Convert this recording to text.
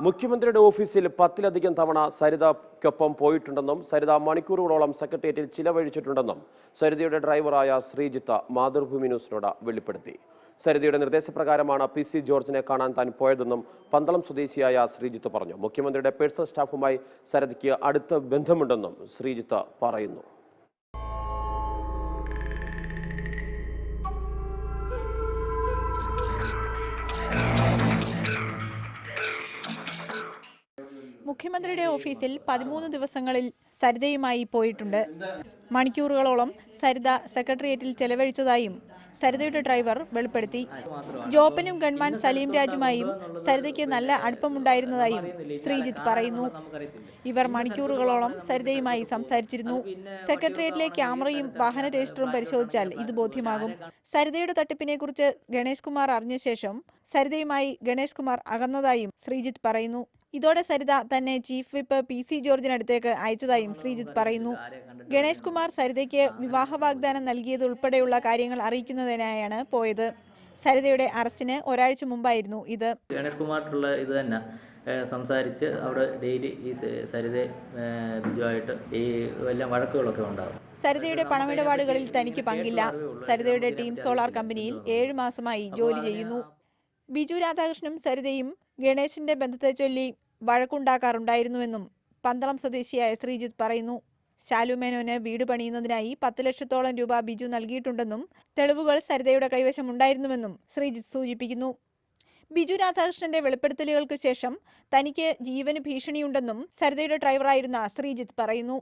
മുഖ്യമന്ത്രിയുടെ ഓഫീസിൽ 10ലധികം തവണ സരിതയ്ക്കൊപ്പം പോയിട്ടുണ്ടെന്നും സരിത മണിക്കൂറുകളോളം സെക്രട്ടേറിയറ്റിൽ ചിലവഴിച്ചിട്ടുണ്ടെന്നും സരിതയുടെ ഡ്രൈവറായ ശ്രീജിത്ത് മാതൃഭൂമി ന്യൂസിനോട് വെളിപ്പെടുത്തി. സരിതയുടെ നിർദ്ദേശപ്രകാരമാണ് PC ജോർജിനെ കാണാൻ താൻ പോയതെന്നും പന്തളം സ്വദേശിയായ ശ്രീജിത്ത് പറഞ്ഞു. മുഖ്യമന്ത്രിയുടെ പേഴ്സണൽ സ്റ്റാഫുമായി സരിതയ്ക്ക് അടുത്ത ബന്ധമുണ്ടെന്നും ശ്രീജിത്ത് പറയുന്നു. മുഖ്യമന്ത്രിയുടെ ഓഫീസിൽ 13 ദിവസങ്ങളിൽ സരിതയുമായി പോയിട്ടുണ്ട്. മണിക്കൂറുകളോളം സരിത സെക്രട്ടേറിയറ്റിൽ ചെലവഴിച്ചതായും സരിതയുടെ ഡ്രൈവർ വെളിപ്പെടുത്തി. ജോപ്പനും ഗൺമാൻ സലീം രാജുമായും സരിതയ്ക്ക് നല്ല അടുപ്പമുണ്ടായിരുന്നതായും ശ്രീജിത്ത് പറയുന്നു. ഇവർ മണിക്കൂറുകളോളം സരിതയുമായി സംസാരിച്ചിരുന്നു. സെക്രട്ടേറിയറ്റിലെ ക്യാമറയും വാഹന രജിസ്റ്ററും പരിശോധിച്ചാൽ ഇത് ബോധ്യമാകും. സരിതയുടെ തട്ടിപ്പിനെ കുറിച്ച് ഗണേഷ് കുമാർ അറിഞ്ഞ ശേഷം സരിതയുമായി ഗണേഷ് കുമാർ അകന്നതായും ശ്രീജിത്ത് പറയുന്നു. ഇതോടെ സരിത തന്നെ ചീഫ് വിപ്പ് PC ജോർജിനടുത്തേക്ക് അയച്ചതായും ശ്രീജിത്ത് പറയുന്നു. ഗണേഷ് കുമാർ സരിതയ്ക്ക് വിവാഹ വാഗ്ദാനം നൽകിയതുൾപ്പെടെയുള്ള കാര്യങ്ങൾ അറിയിക്കുന്നതിനായാണ് പോയത്. സരിതയുടെ അറസ്റ്റിന് ഒരാഴ്ച മുമ്പായിരുന്നു ഇത്. ഗണേഷ് കുമാറുള്ള ഇത് തന്നെ സംസാരിച്ച് അവിടെ ഡെയിലി ഈ സരിത ബിജുവായിട്ട് ഈ വലിയ വഴക്കുകളൊക്കെ ഉണ്ടാകും. സരിതയുടെ പണമിടപാടുകളിൽ തനിക്ക് പങ്കില്ല. സരിതയുടെ ടീം സോളാർ കമ്പനിയിൽ 7 മാസമായി ജോലി ചെയ്യുന്നു. ബിജു രാധാകൃഷ്ണനും സരിതയും ഗണേശിന്റെ ബന്ധത്തെ ചൊല്ലി വഴക്കുണ്ടാക്കാറുണ്ടായിരുന്നുവെന്നും പന്തളം സ്വദേശിയായ ശ്രീജിത്ത് പറയുന്നു. ശാലു മേനോന് വീട് പണിയുന്നതിനായി 10 ലക്ഷത്തോളം രൂപ ബിജു നൽകിയിട്ടുണ്ടെന്നും തെളിവുകൾ സരിതയുടെ കൈവശം ഉണ്ടായിരുന്നുവെന്നും ശ്രീജിത്ത് സൂചിപ്പിക്കുന്നു. ബിജു രാധാകൃഷ്ണന്റെ വെളിപ്പെടുത്തലുകൾക്ക് ശേഷം തനിക്ക് ജീവന് ഭീഷണിയുണ്ടെന്നും സരിതയുടെ ഡ്രൈവറായിരുന്ന ശ്രീജിത്ത് പറയുന്നു.